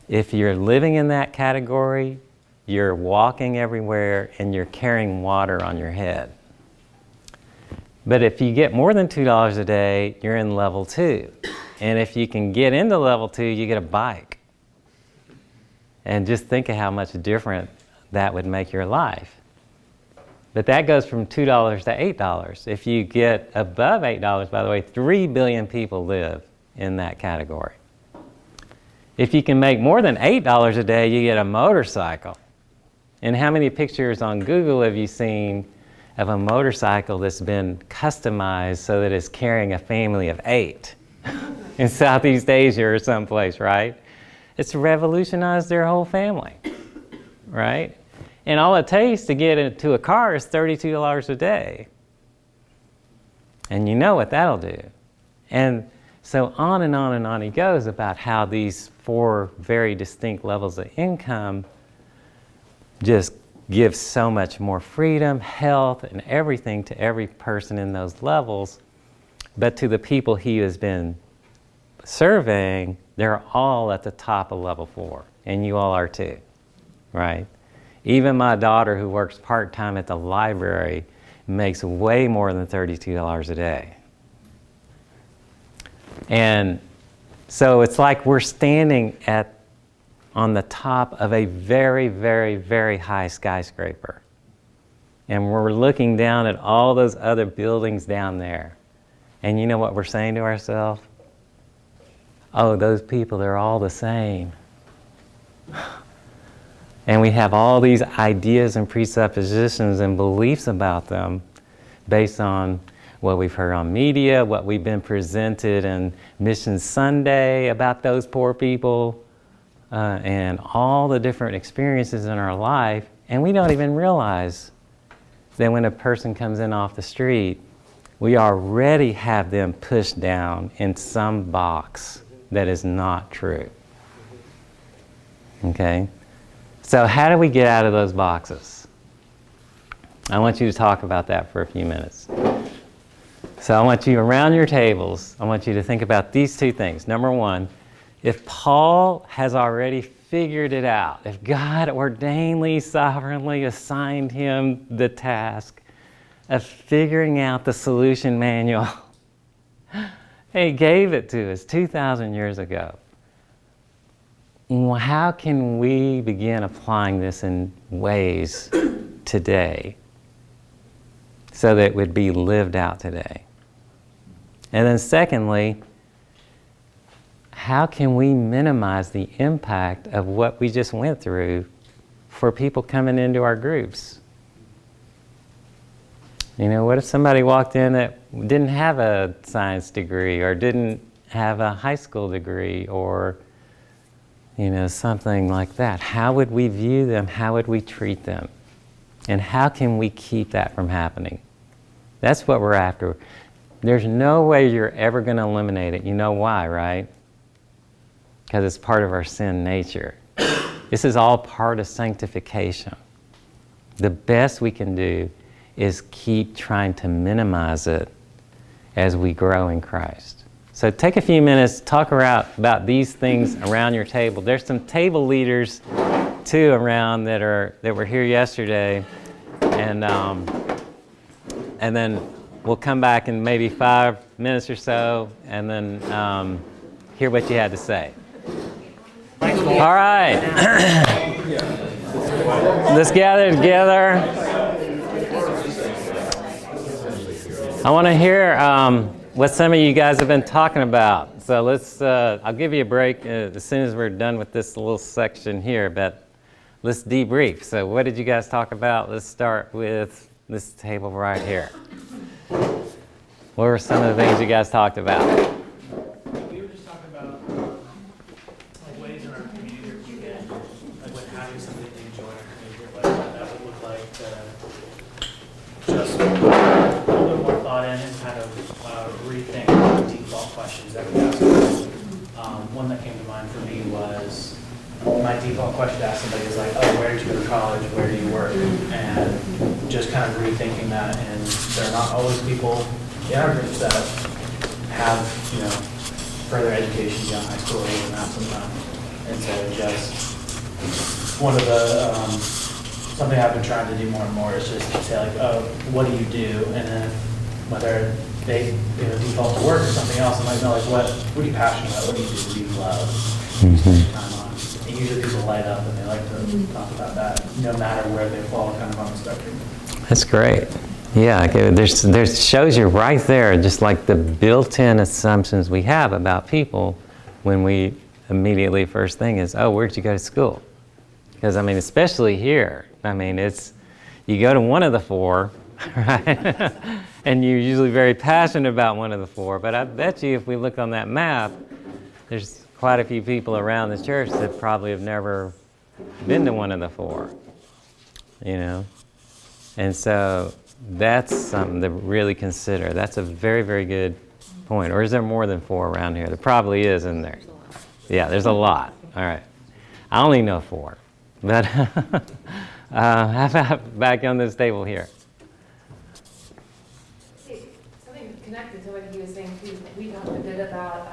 living in that category, you're walking everywhere and you're carrying water on your head. But if you get more than $2 a day, you're in level 2. And if you can get into level 2, you get a bike. And just think of how much different that would make your life. But that goes from $2 to $8. If you get above $8, by the way, 3 billion people live in that category. If you can make more than $8 a day, you get a motorcycle. And how many pictures on Google have you seen of a motorcycle that's been customized so that it's carrying a family of 8 in Southeast Asia or someplace, right? It's revolutionized their whole family, right? And all it takes to get into a car is $32 a day. And you know what that'll do. And so on and on and on he goes about how these 4 very distinct levels of income just give so much more freedom, health, and everything to every person in those levels. But to the people he has been surveying, they're all at the top of level 4. And you all are too, right? Even my daughter, who works part-time at the library, makes way more than $32 a day. And so it's like we're standing on the top of a very, very, very high skyscraper. And we're looking down at all those other buildings down there. And you know what we're saying to ourselves? Oh, those people, they're all the same. And we have all these ideas and presuppositions and beliefs about them based on what we've heard on media, what we've been presented in Mission Sunday about those poor people, and all the different experiences in our life. And we don't even realize that when a person comes in off the street, we already have them pushed down in some box that is not true. Okay? So how do we get out of those boxes? I want you to talk about that for a few minutes. So I want you around your tables, I want you to think about these 2 things. Number 1, if Paul has already figured it out, if God ordainedly, sovereignly assigned him the task of figuring out the solution manual, he gave it to us 2,000 years ago. How can we begin applying this in ways today so that it would be lived out today? And then secondly, how can we minimize the impact of what we just went through for people coming into our groups? You know, what if somebody walked in that didn't have a science degree or didn't have a high school degree or, you know, something like that? How would we view them? How would we treat them? And how can we keep that from happening? That's what we're after. There's no way you're ever going to eliminate it. You know why, right? Because it's part of our sin nature. This is all part of sanctification. The best we can do is keep trying to minimize it as we grow in Christ. So take a few minutes, talk about these things around your table. There's some table leaders too around that were here yesterday, and then we'll come back in maybe 5 minutes or so, and then hear what you had to say. All right. Let's gather together. I want to hear what some of you guys have been talking about. So let's, I'll give you a break as soon as we're done with this little section here, but let's debrief. So what did you guys talk about? Let's start with this table right here. What were some of the things you guys talked about? We were just talking about like ways in our community that we can, like when having somebody to join our community, like what that would look like to just put a little more thought in and kind of rethink the default questions that we ask people. One that came to mind for me was, my default question to ask somebody is like, oh, where did you go to college? Where do you work? And just kind of rethinking that. And there are not always people in our groups that have, further education beyond high school or even that sometimes. And so just one of the, something I've been trying to do more and more is just to say like, oh, what do you do? And then whether they default to work or something else, I might know like, what are you passionate about? What do you do? What do you love? Spend your time on. And usually people light up and they like to talk about that, no matter where they fall kind of on the spectrum. That's great. Yeah, there's shows you right there, just like the built-in assumptions we have about people when we immediately first thing is, oh, where'd you go to school? Because I mean, especially here, I mean, you go to one of the four, right? And you're usually very passionate about one of the four. But I bet you, if we look on that map, there's quite a few people around the church that probably have never been to one of the four, And so that's something to really consider. That's a very, very good point. Or is there more than four around here? There probably is, isn't there? Yeah, there's a lot. All right. I only know four. But how about back on this table here? Something connected to what he was saying too. We talked a bit about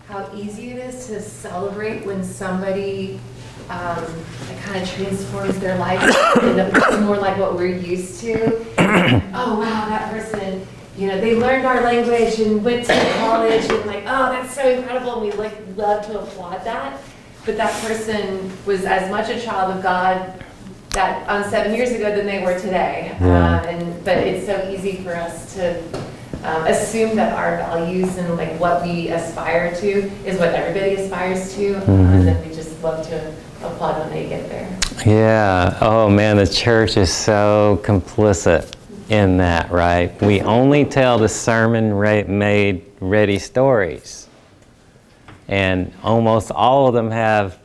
how easy it is to celebrate when somebody kind of transforms their life into more like what we're used to. Oh wow, that person, they learned our language and went to college and like, oh, that's so incredible. And we love to applaud that. But that person was as much a child of God that 7 years ago than they were today. Yeah. But it's so easy for us to assume that our values and like what we aspire to is what everybody aspires to, and then we just love to applaud when they get there. Yeah. Oh man, the church is so complicit in that, right? We only tell the sermon-made ready stories. And almost all of them have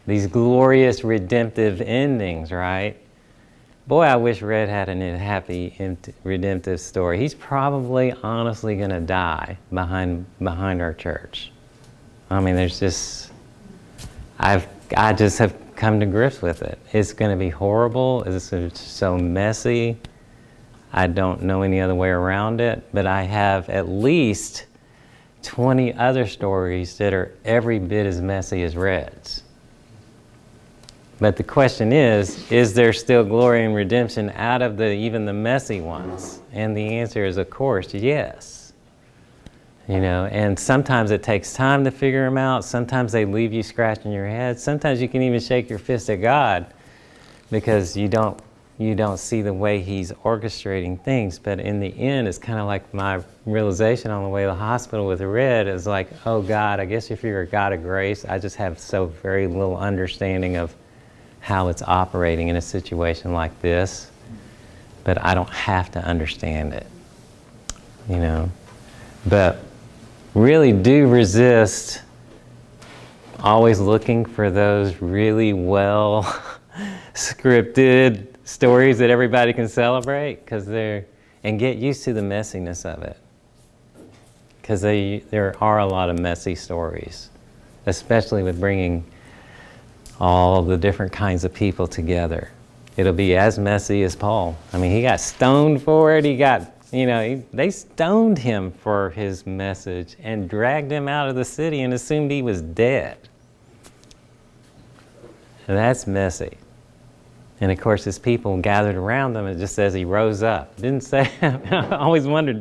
these glorious redemptive endings, right? Boy, I wish Red had a happy redemptive story. He's probably honestly going to die behind our church. I mean, there's just, I just have come to grips with it. It's going to be horrible. It's so messy. I don't know any other way around it, but I have at least 20 other stories that are every bit as messy as Red's. But the question is there still glory and redemption out of even the messy ones? And the answer is, of course, yes. And sometimes it takes time to figure them out. Sometimes they leave you scratching your head. Sometimes you can even shake your fist at God because you don't see the way He's orchestrating things. But in the end, it's kind of like my realization on the way to the hospital with Red is like, oh God, I guess if you're a God of grace, I just have so very little understanding of how it's operating in a situation like this. But I don't have to understand it, But really do resist always looking for those really well scripted stories that everybody can celebrate, and get used to the messiness of it, because there are a lot of messy stories, especially with bringing all the different kinds of people together. It'll be as messy as Paul. I mean, he got stoned for it. They stoned him for his message and dragged him out of the city and assumed he was dead. And that's messy. And of course, his people gathered around him. It just says he rose up. It didn't say. I always wondered,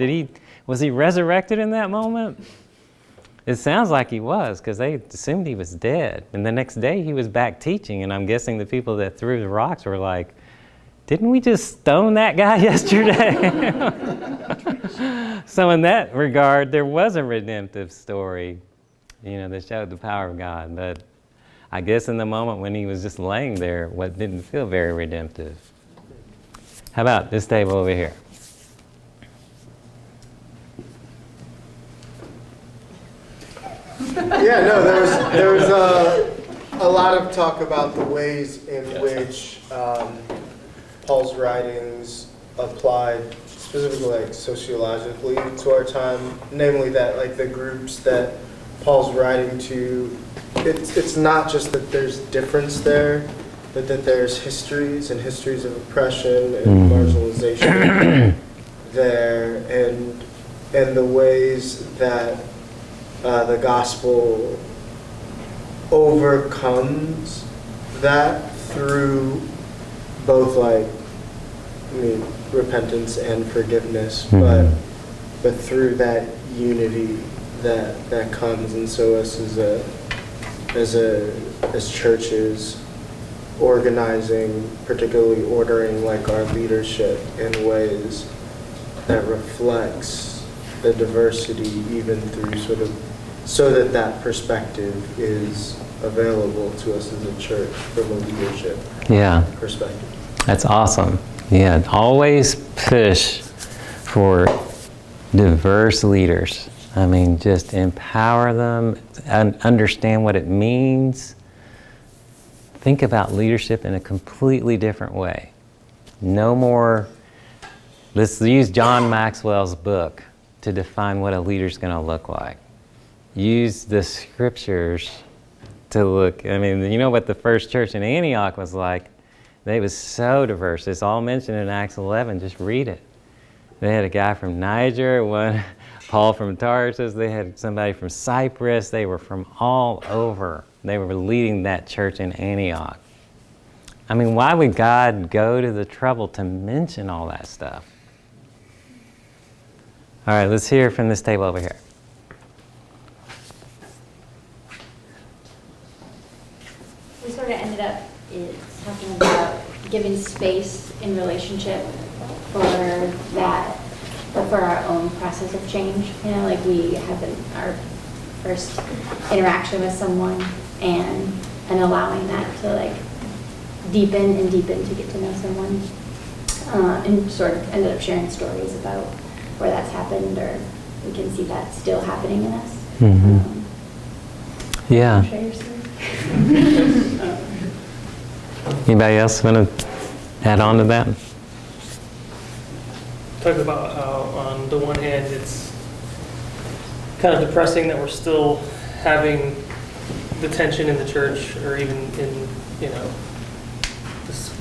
was he resurrected in that moment? It sounds like he was, because they assumed he was dead. And the next day he was back teaching, and I'm guessing the people that threw the rocks were like, didn't we just stone that guy yesterday? So in that regard, there was a redemptive story, that showed the power of God. But I guess in the moment when he was just laying there, what didn't feel very redemptive. How about this table over here? Yeah, no, there was a lot of talk about the ways in which Paul's writings applied specifically like sociologically to our time, namely that like the groups that Paul's writing to, it's not just that there's difference there, but that there's histories and histories of oppression and marginalization there, and the ways that the gospel overcomes that through both repentance and forgiveness, but through that unity that comes. And so us as churches organizing, particularly ordering like our leadership in ways that reflects the diversity, even through sort of, so that that perspective is available to us as a church from a leadership perspective. That's awesome. Yeah, always push for diverse leaders. I mean, just empower them and understand what it means. Think about leadership in a completely different way. No more, let's use John Maxwell's book to define what a leader's going to look like. Use the scriptures to look. I mean, you know what the first church in Antioch was like? They was so diverse. It's all mentioned in Acts 11. Just read it. They had a guy from Niger, one Paul from Tarsus. They had somebody from Cyprus. They were from all over. They were leading that church in Antioch. I mean, why would God go to the trouble to mention all that stuff? All right, let's hear from this table over here. We sort of ended up talking about giving space in relationship for that, but for our own process of change. You know, like we have our first interaction with someone and allowing that to like deepen and deepen to get to know someone, and sort of ended up sharing stories about where that's happened, or we can see that still happening in us. Yeah. Share your story. Anybody else want to add on to that? Talk about how on the one hand it's kind of depressing that we're still having the tension in the church, or even in, you know, this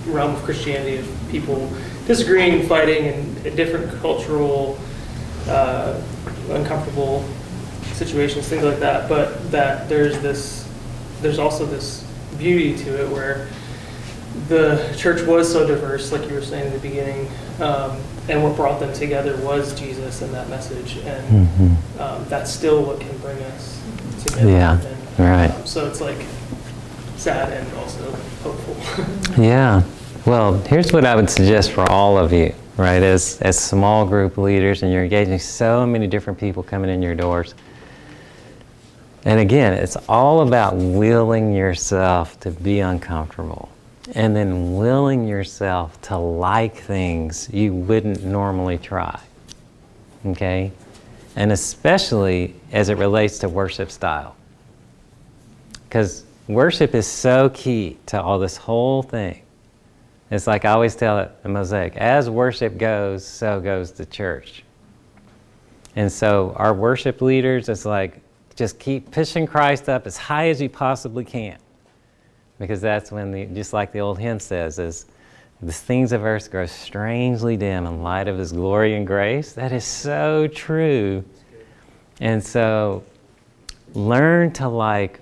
realm of Christianity, of people disagreeing, fighting, and different cultural uncomfortable situations, things like that. But that there's also this beauty to it where the church was so diverse, like you were saying in the beginning, and what brought them together was Jesus and that message, and that's still what can bring us together. Yeah, and, right. So it's like sad and also hopeful. Yeah. Well, here's what I would suggest for all of you, right? As small group leaders, and you're engaging so many different people coming in your doors. And again, it's all about willing yourself to be uncomfortable, and then willing yourself to like things you wouldn't normally try, okay? And especially as it relates to worship style. Because worship is so key to all this whole thing. It's like I always tell it in Mosaix, as worship goes, so goes the church. And so our worship leaders, it's like, just keep pushing Christ up as high as you possibly can. Because that's when, just like the old hymn says, is the things of earth grow strangely dim in light of His glory and grace. That is so true. And so learn to like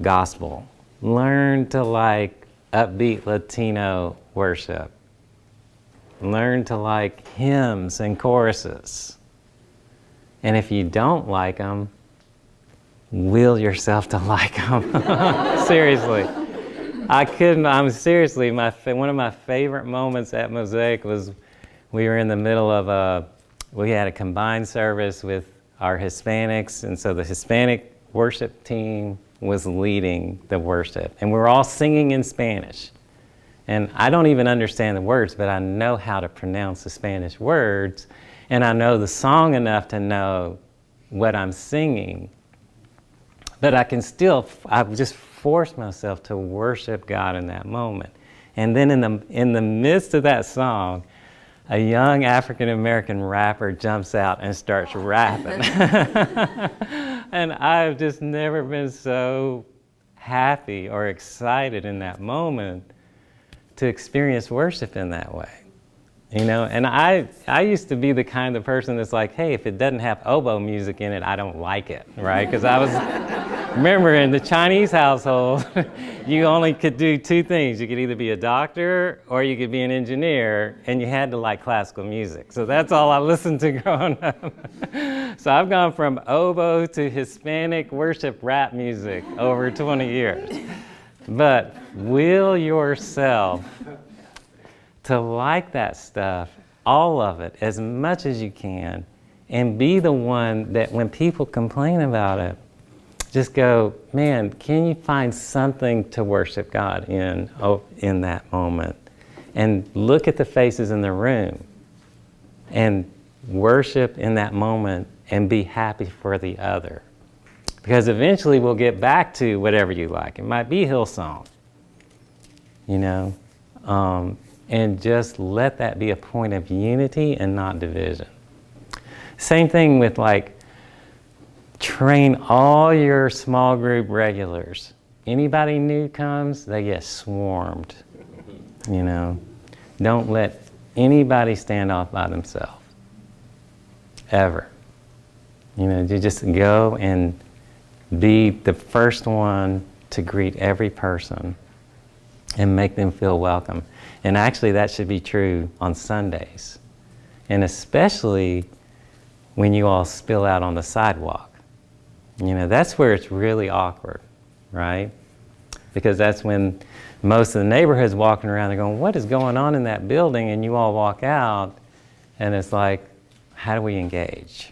gospel. Learn to like upbeat Latino worship. Learn to like hymns and choruses. And if you don't like them, will yourself to like them. Seriously. I'm seriously, one of my favorite moments at Mosaix was we were in the middle of we had a combined service with our Hispanics, and so the Hispanic worship team was leading the worship. And we were all singing in Spanish. And I don't even understand the words, but I know how to pronounce the Spanish words, and I know the song enough to know what I'm singing. But I just force myself to worship God in that moment. And then in the midst of that song, a young African-American rapper jumps out and starts rapping. And I've just never been so happy or excited in that moment to experience worship in that way. You know, and I used to be the kind of person that's like, hey, if it doesn't have oboe music in it, I don't like it, right? Because I was, remember in the Chinese household, you only could do two things. You could either be a doctor or you could be an engineer, and you had to like classical music. So that's all I listened to growing up. So I've gone from oboe to Hispanic worship rap music over 20 years. But will yourself to like that stuff, all of it, as much as you can, and be the one that when people complain about it, just go, man, can you find something to worship God in that moment? And look at the faces in the room and worship in that moment and be happy for the other. Because eventually we'll get back to whatever you like. It might be Hillsong, you know? And just let that be a point of unity and not division. Same thing with like, train all your small group regulars. Anybody new comes, they get swarmed, you know. Don't let anybody stand off by themselves, ever. You know, you just go and be the first one to greet every person and make them feel welcome. And actually that should be true on Sundays. And especially when you all spill out on the sidewalk. You know, that's where it's really awkward, right? Because that's when most of the neighborhood's walking around and going, what is going on in that building? And you all walk out and it's like, how do we engage?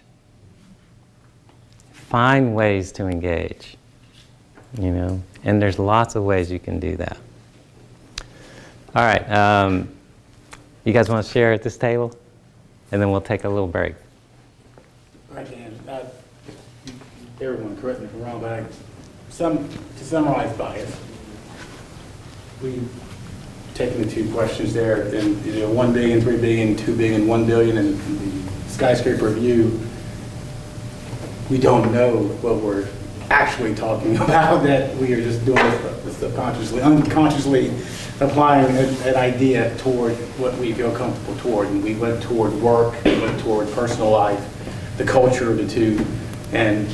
Find ways to engage, you know? And there's lots of ways you can do that. All right, you guys want to share at this table? And then we'll take a little break. I can. Everyone, correct me if I'm wrong, but to summarize bias, we've taken the two questions there, and 1 billion, 3 billion, 2 billion, 1 billion, and the skyscraper view. We don't know what we're actually talking about, that we are just doing this subconsciously, unconsciously applying an idea toward what we feel comfortable toward. And we went toward work, we went toward personal life, the culture of the two, and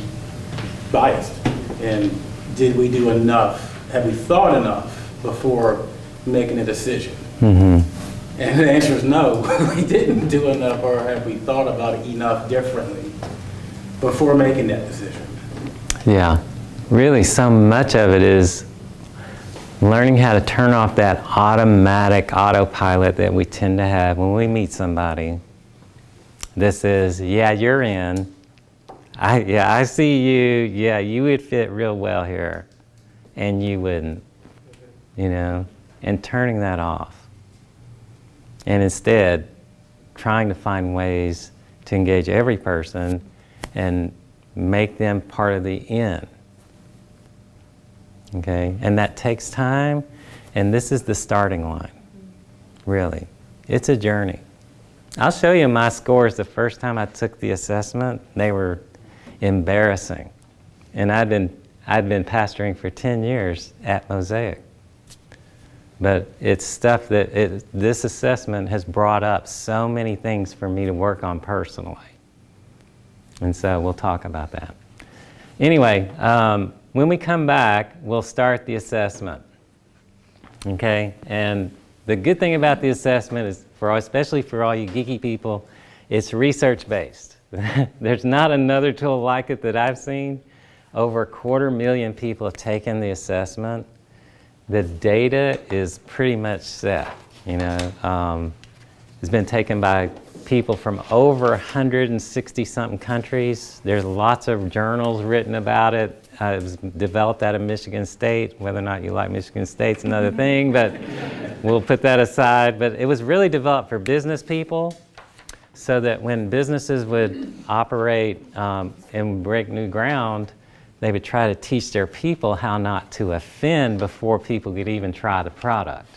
biased. And did we do enough? Have we thought enough before making a decision? Mm-hmm. And the answer is no, we didn't do enough, or have we thought about it enough differently before making that decision? Yeah, really so much of it is learning how to turn off that automatic autopilot that we tend to have when we meet somebody. This is, yeah, you're in. I see you. Yeah, you would fit real well here. And you wouldn't, you know, and turning that off. And instead, trying to find ways to engage every person and make them part of the in. Okay, and that takes time, and this is the starting line, really. It's a journey. I'll show you my scores the first time I took the assessment. They were embarrassing. And I'd been pastoring for 10 years at Mosaix. But it's stuff that this assessment has brought up so many things for me to work on personally. And so we'll talk about that. Anyway, when we come back, we'll start the assessment. Okay? And the good thing about the assessment is, especially for all you geeky people, it's research-based. There's not another tool like it that I've seen. Over 250,000 people have taken the assessment. The data is pretty much set. You know, it's been taken by people from over 160-something countries. There's lots of journals written about it. It was developed out of Michigan State. Whether or not you like Michigan State's another thing, but we'll put that aside. But it was really developed for business people, so that when businesses would operate and break new ground, they would try to teach their people how not to offend before people could even try the product.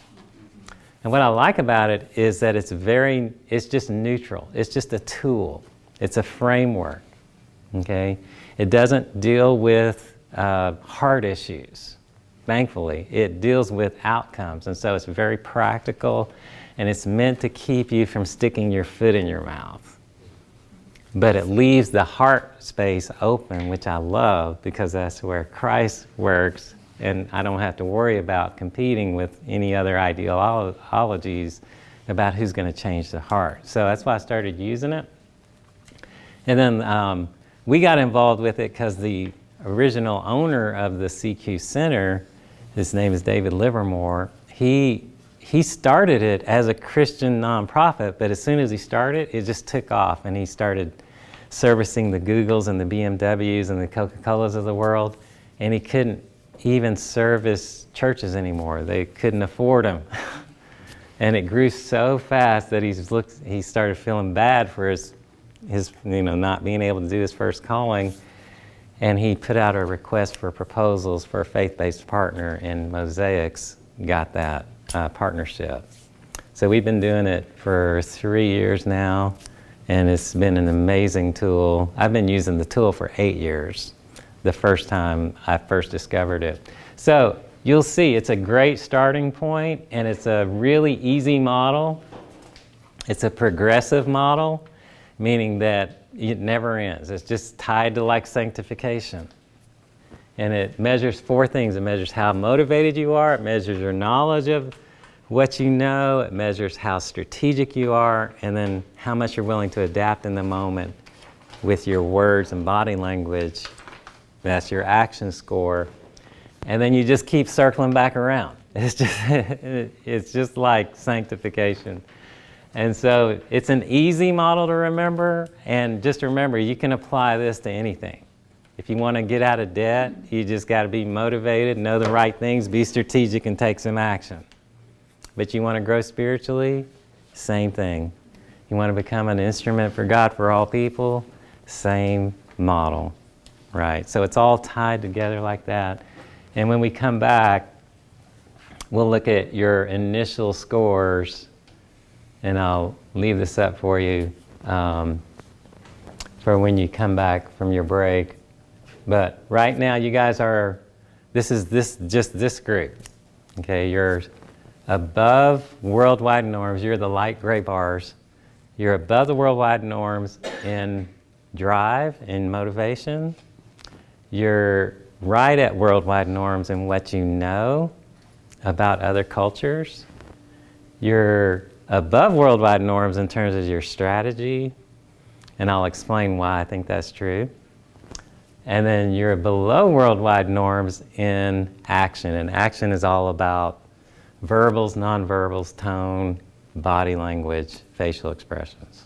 And what I like about it is that it's just neutral. It's just a tool. It's a framework, okay? It doesn't deal with heart issues, thankfully. It deals with outcomes, and so it's very practical, and it's meant to keep you from sticking your foot in your mouth. But it leaves the heart space open, which I love, because that's where Christ works, and I don't have to worry about competing with any other ideologies about who's going to change the heart. So that's why I started using it. And then we got involved with it because the original owner of the CQ Center, his name is David Livermore, he started it as a Christian nonprofit, but as soon as he started, it just took off, and he started servicing the Googles and the BMWs and the Coca-Colas of the world, and he couldn't even service churches anymore. They couldn't afford them. And it grew so fast that he started feeling bad for his not being able to do his first calling, and he put out a request for proposals for a faith-based partner, and Mosaix got that partnership. So we've been doing it for 3 years now, and it's been an amazing tool. I've been using the tool for 8 years, the first time I first discovered it. So you'll see it's a great starting point, and it's a really easy model. It's a progressive model, meaning that it never ends. It's just tied to like sanctification. And it measures 4 things. It measures how motivated you are. It measures your knowledge of what you know. It measures how strategic you are, and then how much you're willing to adapt in the moment with your words and body language. That's your action score. And then you just keep circling back around. It's just like sanctification. And so it's an easy model to remember, and just remember, you can apply this to anything. If you want to get out of debt, you just got to be motivated, know the right things, be strategic, and take some action. But you want to grow spiritually? Same thing. You want to become an instrument for God for all people? Same model, right? So it's all tied together like that. And when we come back, we'll look at your initial scores, and I'll leave this up for you for when you come back from your break. But right now, you guys are, just this group, okay? You're above worldwide norms. You're the light gray bars. You're above the worldwide norms in drive, in motivation. You're right at worldwide norms in what you know about other cultures. You're above worldwide norms in terms of your strategy, and I'll explain why I think that's true. And then you're below worldwide norms in action, and action is all about verbals, nonverbals, tone, body language, facial expressions.